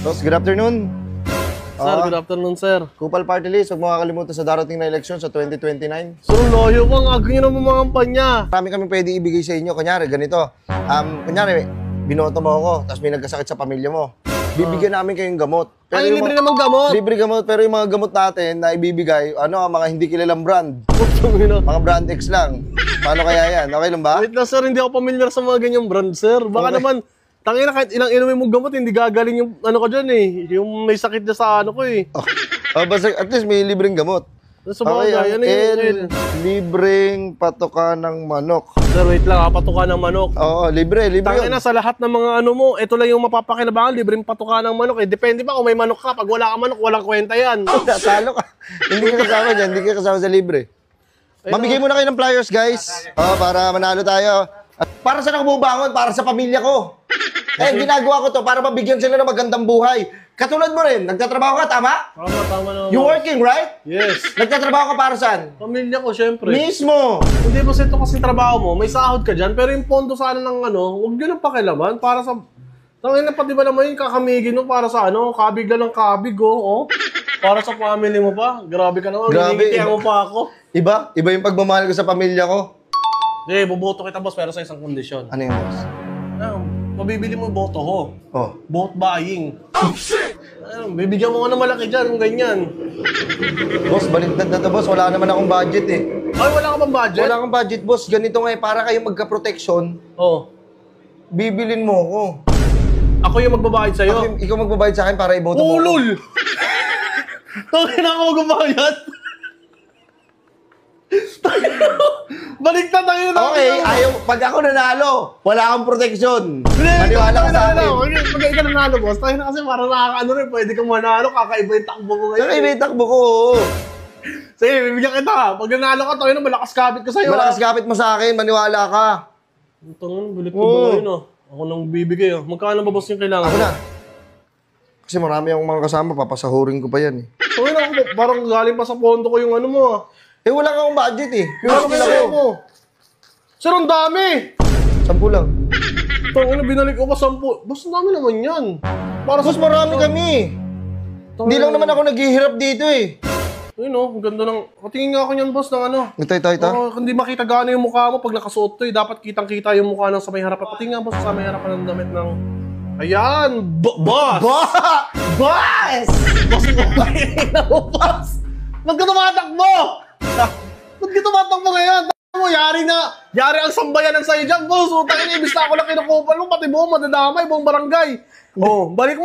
Boss, good afternoon. Sir, good afternoon, sir. Kupal Party List, huwag mo kakalimutan sa darating na eleksyon sa 2029. Sir, loyo po. Ang agay ng mga kampanya. Marami kami pwede ibigay sa inyo. Kunyari, ganito. Kunyari, binoto mo ako, tapos may nagkasakit sa pamilya mo. Bibigyan namin kayong gamot. Ay, yung libre naman gamot. Libre gamot, pero yung mga gamot natin na ibibigay, mga hindi kilalang brand. Mga brand X lang. Paano kaya yan? Okay lang ba? Wait lang, sir. Hindi ako familiar sa mga ganyang brand, sir. Baka Okay. naman, tangina kahit ilang inumin mong gamot, hindi gagaling yung ano ko dyan eh. Yung may sakit na sa ano ko eh. Basta at least may libreng gamot. Sa bagay, ano yun? Libreng patoka ng manok. Sir, wait lang, patuka ng manok. Oo, libre yun. Tangina sa lahat ng mga ano mo, ito lang yung mapapakinabangan, libreng patuka ng manok eh. Depende pa kung may manok ka. Pag wala ka manok, walang kwenta yan. Talo ka. Hindi ka kasama dyan, hindi ka kasama sa libre. Mamigay muna kayo ng flyers, guys. Para manalo tayo. At para saan ako bubangon? Para sa pamilya ko. Ginagawa ko to para mabigyan sila ng magandang buhay. Katulad mo rin, nagtatrabaho ka, tama? Tama naman. You working, right? Yes. Nagtatrabaho ka para saan? Pamilya ko, syempre. Mismo! Hindi ba ito kasi trabaho mo, may sahod ka dyan, pero yung pondo sana ng ano, huwag nyo nang pakilaman para sa... Tangina pati ba naman yung kakamigin mo para sa ano, kabig lang ng kabig, oh. Para sa family mo pa. Grabe ka naman, hiningitihan mo pa ako. Iba yung pagmamahal ko sa pamilya ko. Eh, buboto kita boss, pero sa isang kondisyon. Ano yung boss? Mabibili mo boto ho. Oh. Vote buying. Oh, shit! Bibigyan mo ka na malaki dyan kung ganyan. Boss, baliktad na to, boss. Wala naman akong budget eh. Ay, wala ka bang budget? Wala akong budget, boss. Ganito nga eh, para kayo magka-protection, Oh. bibilin mo ako. Ako yung magbabayad sa'yo. Ikaw magbabayad sa akin para iboto mo ako. Ulol! Tangina ako magbabayad. Baliktad tayo na. Okay, pag ako nanalo, wala akong protection. Maniwala ka sa akin. Pag ikaw nanalo, boss, tayo na kasi parang nakakaano rin, pwede kang manalo, kakaiba yung takbo mo ngayon. Saka may takbo ko. Sige, bibigyan kita. Pag nanalo ka, tayo na malakas kapit ko sa'yo. Malakas kapit mo sa akin, maniwala ka. Ito nga, bulit ko ba yun, oh. Ako nang bibigay, oh. Magkano ba, boss, yung kailangan? Ako na. Kasi marami akong mga kasama, papasahurin ko pa yan eh. Tayo na ako, parang galing pa sa pondo ko yung ano mo, ah. Wala kang budget eh. Ano kailangan mo? Sir, ang dami! 10 lang. Tangina, binalik ko pa 10. Boss, ang dami naman yan. Para Boss, marami kami. Hindi lang naman ako naghihirap dito eh. Ayun, oh, ang ganda ng... Patingin nga ako niyan, boss, ng ano. Ito. Hindi makita gano'n yung mukha mo pag nakasuot to eh. Dapat kitang-kita yung mukha ng sa may harapan. Patingin nga, boss, sa may harapan ng damit ng... Ayan! Boss! Boss! Boss! Boss! Ba't ka tumatakbo? Ba't ka tumatakbo ngayon? Mo, yari ang sambayan ng sa'yo dyan, boss. Utangin, ibis na ako lang kinukupal mo, pati buong madadamay, buong barangay. Oh, balik mo.